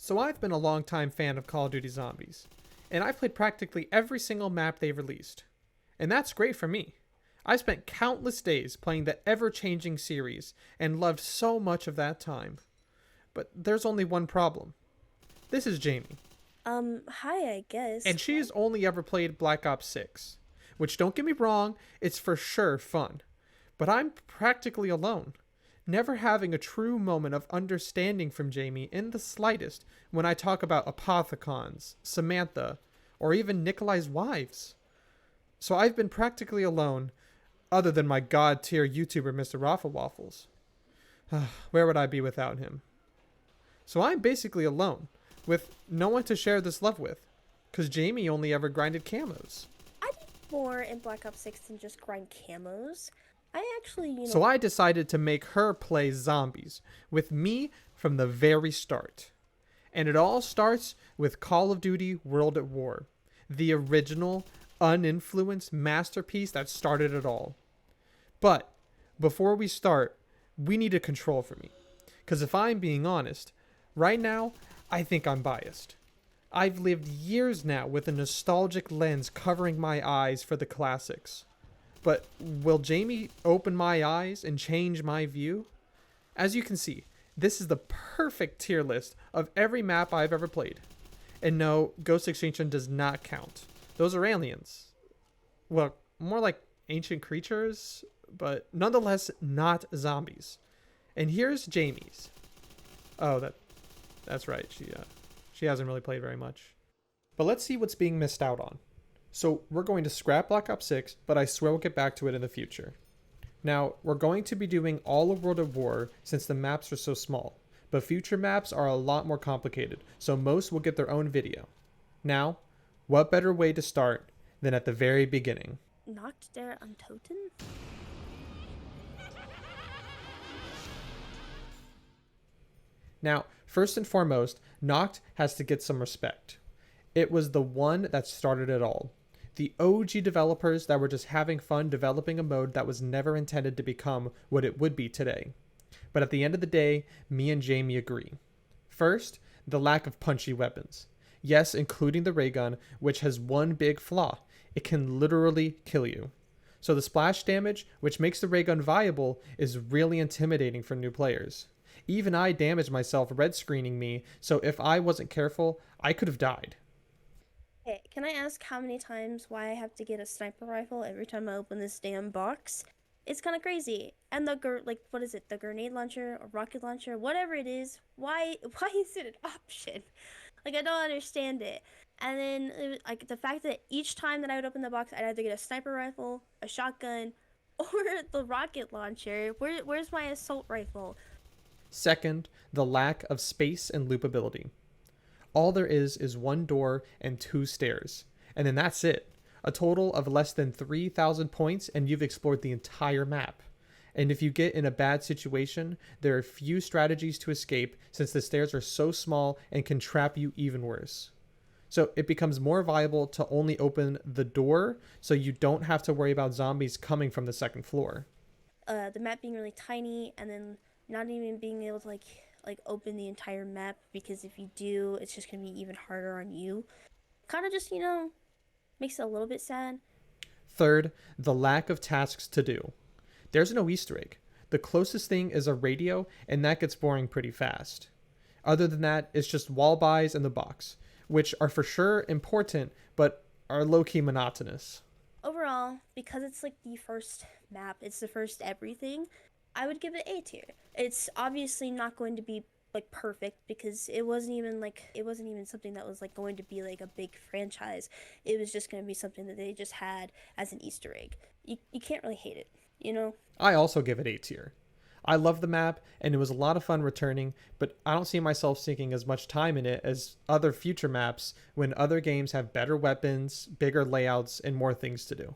So I've been a longtime fan of Call of Duty Zombies, and I've played practically every single map they've released. And that's great for me. I spent countless days playing the ever-changing series and loved so much of that time. But there's only one problem. This is Jamie, Hi, I guess. and she's only ever played Black Ops 6. Which, don't get me wrong, it's for sure fun. But I'm practically alone, never having a true moment of understanding from Jamie in the slightest when I talk about Apothecons, Samantha, or even Nikolai's wives. So I've been practically alone, other than my god tier YouTuber Mr. Raffle Waffles. Where would I be without him? So I'm basically alone, with no one to share this love with, because Jamie only ever grinded camos. I did more in Black Ops 6 than just grind camos. I actually, So I decided to make her play zombies with me from the very start. And it all starts with Call of Duty World at War, the original, uninfluenced masterpiece that started it all. But before we start, we need a control for me. Because if I'm being honest, right now, I think I'm biased. I've lived years now with a nostalgic lens covering my eyes for the classics. But will Jamie open my eyes and change my view? As you can see, this is the perfect tier list of every map I've ever played. And no, Ghost Extinction does not count. Those are aliens. Well, more like ancient creatures, but nonetheless not zombies. And here's Jamie's. Oh, that's right. She hasn't really played very much. But let's see what's being missed out on. So we're going to scrap Black Ops 6, but I swear we'll get back to it in the future. Now, we're going to be doing all of World at War since the maps are so small, but future maps are a lot more complicated, so most will get their own video. Now, what better way to start than at the very beginning? Knocked der Untoten? Now, first and foremost, Noct has to get some respect. It was the one that started it all. The OG developers that were just having fun developing a mode that was never intended to become what it would be today. But at the end of the day, me and Jamie agree. First, the lack of punchy weapons. Yes, including the ray gun, which has one big flaw. It can literally kill you. So the splash damage, which makes the ray gun viable, is really intimidating for new players. Even I damaged myself red screening me, so if I wasn't careful, I could have died. Hey, can I ask how many times why I have to get a sniper rifle every time I open this damn box? It's kind of crazy. And what is it? The grenade launcher or rocket launcher, whatever it is. Why is it an option? Like, I don't understand it. And then like the fact that each time that I would open the box, I'd either get a sniper rifle, a shotgun, or the rocket launcher. Where's my assault rifle? Second, the lack of space and loopability. All there is one door and two stairs, and then that's it. A total of less than 3,000 points, and you've explored the entire map. And if you get in a bad situation, there are few strategies to escape since the stairs are so small and can trap you even worse. So it becomes more viable to only open the door so you don't have to worry about zombies coming from the second floor. The map being really tiny, and then not even being able to like open the entire map, because if you do, it's just gonna be even harder on you. Kind of just makes it a little bit sad. Third, the lack of tasks to do. There's no Easter egg. The closest thing is a radio, and that gets boring pretty fast. Other than that, it's just wall buys and the box, which are for sure important, but are low-key monotonous. Overall, because it's like the first map, it's the first everything, I would give it A tier. It's obviously not going to be like perfect, because it wasn't even something that was like going to be like a big franchise. It was just going to be something that they just had as an Easter egg. You can't really hate it, you know? I also give it A tier. I love the map, and it was a lot of fun returning, but I don't see myself sinking as much time in it as other future maps when other games have better weapons, bigger layouts, and more things to do.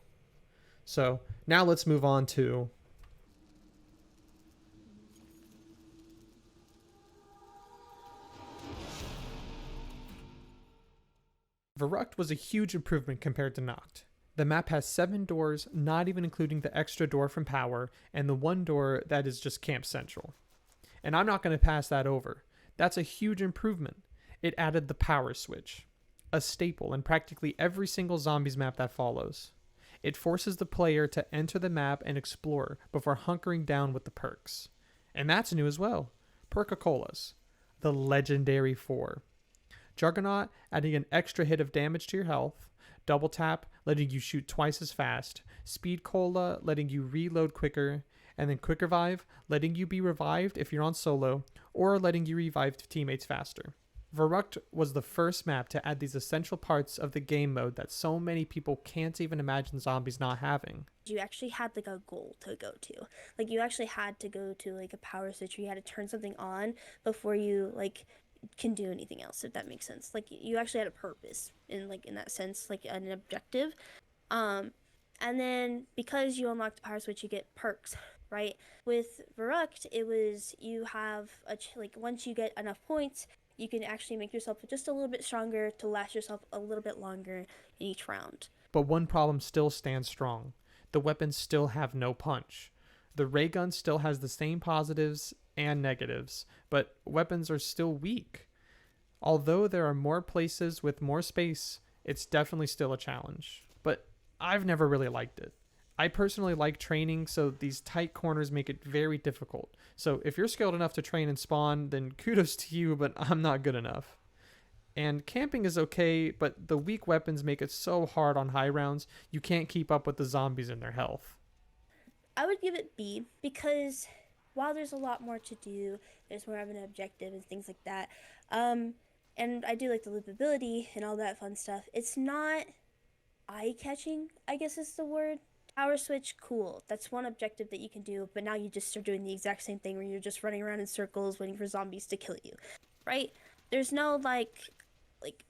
So now let's move on to Verrucht was a huge improvement compared to Noct. The map has 7 doors, not even including the extra door from Power, and the one door that is just Camp Central. And I'm not going to pass that over. That's a huge improvement. It added the power switch, a staple in practically every single zombies map that follows. It forces the player to enter the map and explore before hunkering down with the perks. And that's new as well. Perca-Colas, the legendary 4. Juggernaut adding an extra hit of damage to your health, Double Tap letting you shoot twice as fast, Speed Cola letting you reload quicker, and then Quick Revive letting you be revived if you're on solo, or letting you revive teammates faster. Verrucht was the first map to add these essential parts of the game mode that so many people can't even imagine zombies not having. You actually had like a goal to go to. Like you actually had to go to like a power switch, or you had to turn something on before you like can do anything else, if that makes sense. Like you actually had a purpose in that sense, like an objective. And then because you unlock the power switch, you get perks, right? With Verrucht, it was you have like once you get enough points, you can actually make yourself just a little bit stronger to last yourself a little bit longer in each round. But one problem still stands strong. The weapons still have no punch. The ray gun still has the same positives and negatives, but weapons are still weak. Although there are more places with more space, it's definitely still a challenge. But I've never really liked it. I personally like training, so these tight corners make it very difficult. So if you're skilled enough to train and spawn, then kudos to you, but I'm not good enough. And camping is okay, but the weak weapons make it so hard on high rounds, you can't keep up with the zombies and their health. I would give it B because while there's a lot more to do, there's more of an objective and things like that. And I do like the loopability and all that fun stuff. It's not eye-catching, I guess is the word. Power switch, cool. That's one objective that you can do, but now you just are doing the exact same thing where you're just running around in circles waiting for zombies to kill you, right? There's no like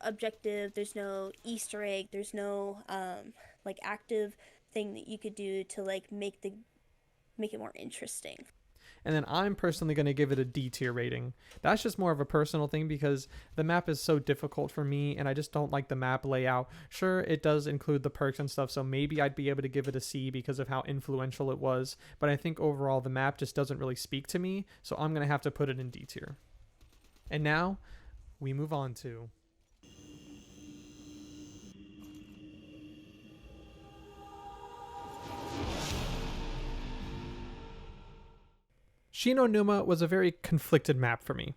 objective, there's no Easter egg, there's no like active thing that you could do to like make it more interesting. And then I'm personally going to give it a D tier rating. That's just more of a personal thing because the map is so difficult for me and I just don't like the map layout. Sure, it does include the perks and stuff, so maybe I'd be able to give it a C because of how influential it was, but I think overall the map just doesn't really speak to me, so I'm going to have to put it in D tier. And now, we move on to Shino Numa was a very conflicted map for me.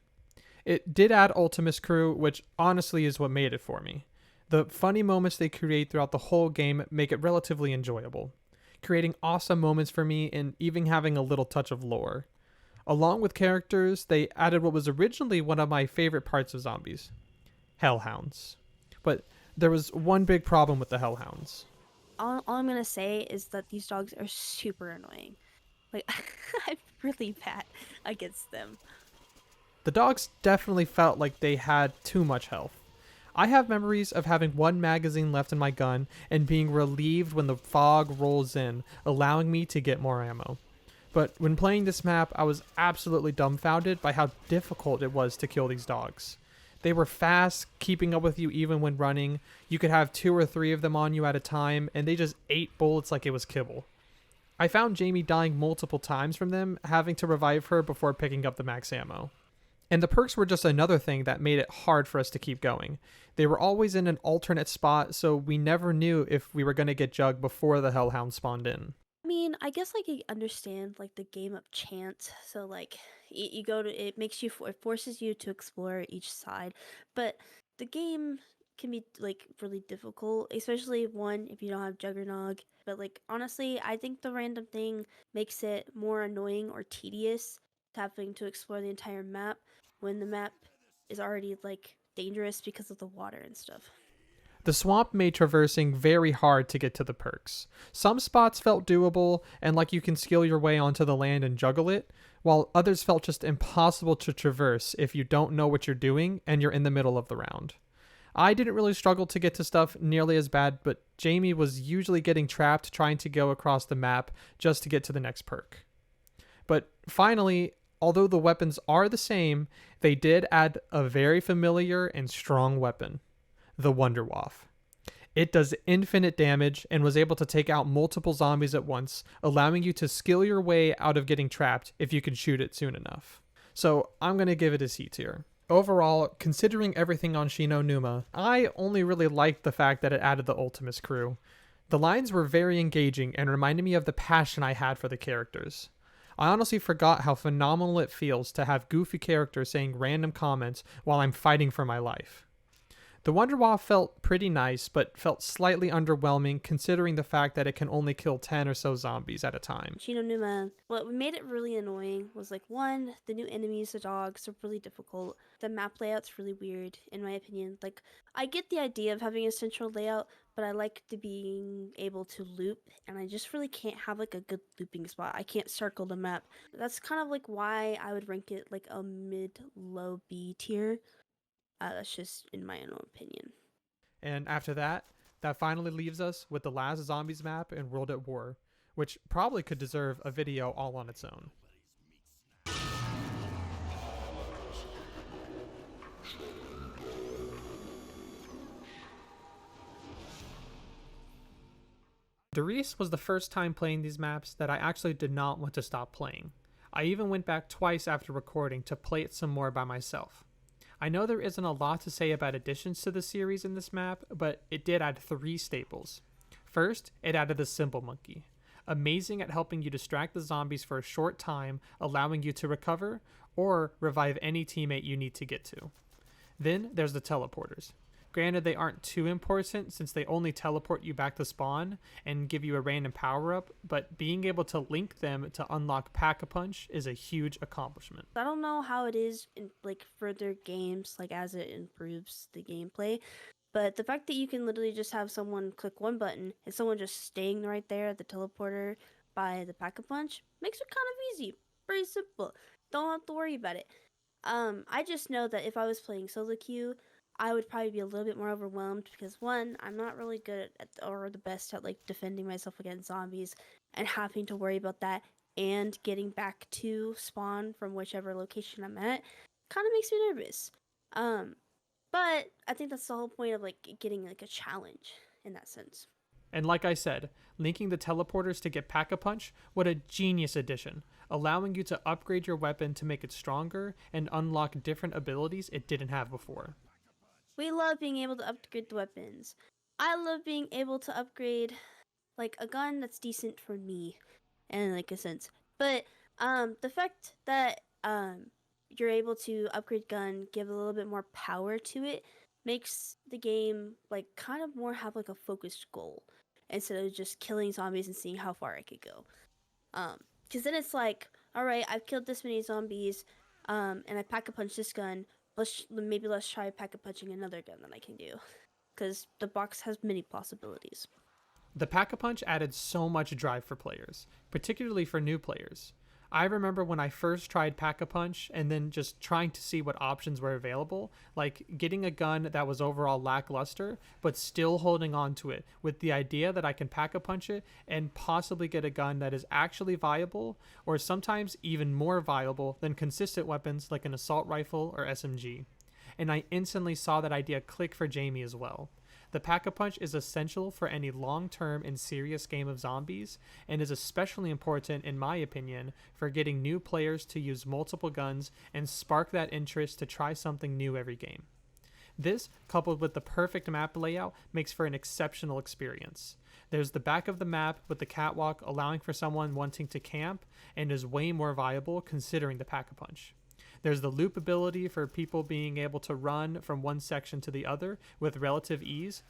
It did add Ultimus Crew, which honestly is what made it for me. The funny moments they create throughout the whole game make it relatively enjoyable, creating awesome moments for me and even having a little touch of lore. Along with characters, they added what was originally one of my favorite parts of zombies, Hellhounds. But there was one big problem with the Hellhounds. All I'm gonna say is that these dogs are super annoying. Like, I'm really bad against them. The dogs definitely felt like they had too much health. I have memories of having one magazine left in my gun and being relieved when the fog rolls in, allowing me to get more ammo. But when playing this map, I was absolutely dumbfounded by how difficult it was to kill these dogs. They were fast, keeping up with you even when running. You could have 2 or 3 of them on you at a time, and they just ate bullets like it was kibble. I found Jamie dying multiple times from them, having to revive her before picking up the max ammo. And the perks were just another thing that made it hard for us to keep going. They were always in an alternate spot, so we never knew if we were going to get jugged before the Hellhound spawned in. I mean, I guess like I understand like the game of chance. So like you go to it it forces you to explore each side, but the game can be like really difficult, especially if you don't have Juggernog. But like honestly, I think the random thing makes it more annoying or tedious having to explore the entire map when the map is already like dangerous because of the water and stuff. The swamp made traversing very hard to get to the perks. Some spots felt doable and like you can skill your way onto the land and juggle it, while others felt just impossible to traverse if you don't know what you're doing and you're in the middle of the round. I didn't really struggle to get to stuff nearly as bad, but Jamie was usually getting trapped trying to go across the map just to get to the next perk. But finally, although the weapons are the same, they did add a very familiar and strong weapon, the Wonder Waff. It does infinite damage and was able to take out multiple zombies at once, allowing you to skill your way out of getting trapped if you can shoot it soon enough. So I'm going to give it a C tier. Overall, considering everything on Shino Numa, I only really liked the fact that it added the Ultimus crew. The lines were very engaging and reminded me of the passion I had for the characters. I honestly forgot how phenomenal it feels to have goofy characters saying random comments while I'm fighting for my life. The Wonder Wall felt pretty nice, but felt slightly underwhelming considering the fact that it can only kill 10 or so zombies at a time. Shino Numa, what made it really annoying was like one, the new enemies, the dogs, are really difficult. The map layout's really weird, in my opinion. Like, I get the idea of having a central layout, but I like the being able to loop, and I just really can't have like a good looping spot. I can't circle the map. That's kind of like why I would rank it like a mid-low B tier. That's just in my own opinion. And after that, that finally leaves us with the last zombies map in World at War, which probably could deserve a video all on its own. Darius was the first time playing these maps that I actually did not want to stop playing. I even went back twice after recording to play it some more by myself. I know there isn't a lot to say about additions to the series in this map, but it did add 3 staples. First, it added the Symbol Monkey. Amazing at helping you distract the zombies for a short time, allowing you to recover, or revive any teammate you need to get to. Then there's the teleporters. Granted, they aren't too important since they only teleport you back to spawn and give you a random power-up, but being able to link them to unlock Pack-a-Punch is a huge accomplishment. I don't know how it is in like further games, like as it improves the gameplay, but the fact that you can literally just have someone click one button and someone just staying right there at the teleporter by the Pack-a-Punch makes it kind of easy. Pretty simple. Don't have to worry about it. I just know that if I was playing solo queue, I would probably be a little bit more overwhelmed because one, I'm not really good at or the best at like defending myself against zombies and having to worry about that and getting back to spawn from whichever location I'm at kind of makes me nervous. But I think that's the whole point of like getting like a challenge in that sense. And like I said, linking the teleporters to get Pack-a-Punch, what a genius addition, allowing you to upgrade your weapon to make it stronger and unlock different abilities it didn't have before. We love being able to upgrade the weapons. I love being able to upgrade like a gun that's decent for me in like a sense. But the fact that you're able to upgrade gun, give a little bit more power to it, makes the game like kind of more have like a focused goal instead of just killing zombies and seeing how far I could go. Because then it's like, all right, I've killed this many zombies, and I Pack-a-Punch this gun. Let's try Pack-a-Punching another gun that I can do, because the box has many possibilities. The Pack-a-Punch added so much drive for players, particularly for new players. I remember when I first tried Pack-a-Punch and then just trying to see what options were available, like getting a gun that was overall lackluster, but still holding on to it with the idea that I can Pack-a-Punch it and possibly get a gun that is actually viable, or sometimes even more viable than consistent weapons like an assault rifle or SMG. And I instantly saw that idea click for Jamie as well. The Pack-a-Punch is essential for any long-term and serious game of zombies, and is especially important, in my opinion, for getting new players to use multiple guns and spark that interest to try something new every game. This, coupled with the perfect map layout, makes for an exceptional experience. There's the back of the map with the catwalk allowing for someone wanting to camp, and is way more viable considering the Pack-a-Punch. There's the loop ability for people being able to run from one section to the other with relative ease,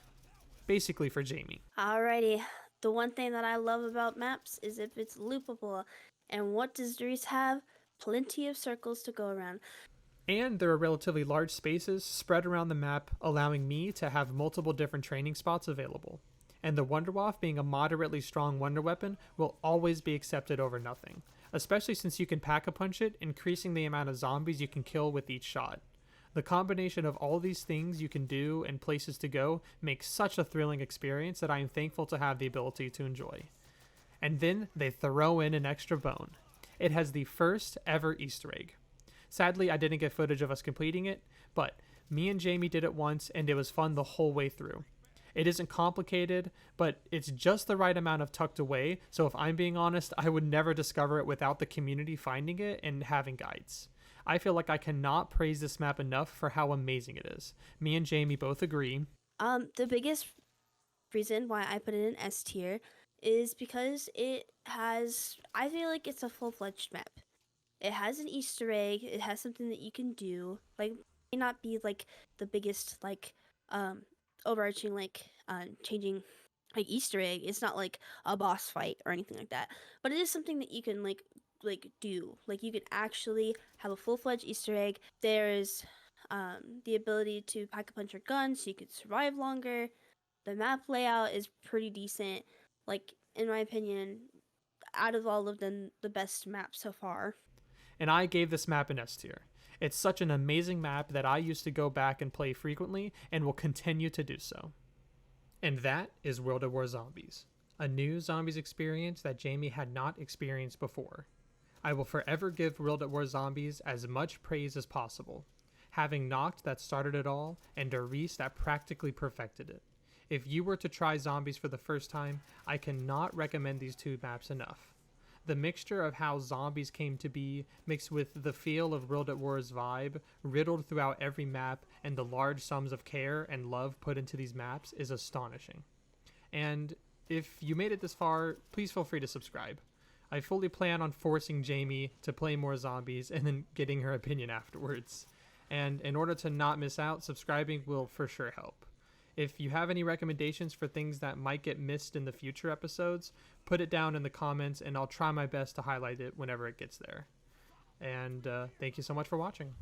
basically for Jamie. Alrighty, the one thing that I love about maps is if it's loopable. And what does Dries have? Plenty of circles to go around. And there are relatively large spaces spread around the map, allowing me to have multiple different training spots available. And the Wunderwaffe, being a moderately strong wonder weapon, will always be accepted over nothing, especially since you can Pack-a-Punch it, increasing the amount of zombies you can kill with each shot. The combination of all these things you can do and places to go makes such a thrilling experience that I am thankful to have the ability to enjoy. And then they throw in an extra bone. It has the first ever Easter egg. Sadly, I didn't get footage of us completing it, but me and Jamie did it once and it was fun the whole way through. It isn't complicated, but it's just the right amount of tucked away, so if I'm being honest, I would never discover it without the community finding it and having guides. I feel like I cannot praise this map enough for how amazing it is. Me and Jamie both agree. The biggest reason why I put it in S tier is because I feel like it's a full-fledged map. It has an Easter egg. It has something that you can do. Like, it may not be like the biggest like um overarching like changing like Easter egg. It's not like a boss fight or anything like that. But it is something that you can like do. Like you can actually have a full-fledged Easter egg. There's the ability to pack a punch your gun so you could survive longer. The map layout is pretty decent. Like in my opinion, out of all of them, the best map so far. And I gave this map an S tier. It's such an amazing map that I used to go back and play frequently and will continue to do so. And that is World of War Zombies, a new zombies experience that Jamie had not experienced before. I will forever give World at War Zombies as much praise as possible, having Noct that started it all and Doris that practically perfected it. If you were to try zombies for the first time, I cannot recommend these two maps enough. The mixture of how zombies came to be, mixed with the feel of World at War's vibe, riddled throughout every map, and the large sums of care and love put into these maps is astonishing. And if you made it this far, please feel free to subscribe. I fully plan on forcing Jamie to play more zombies and then getting her opinion afterwards. And in order to not miss out, subscribing will for sure help. If you have any recommendations for things that might get missed in the future episodes, put it down in the comments and I'll try my best to highlight it whenever it gets there. And thank you so much for watching.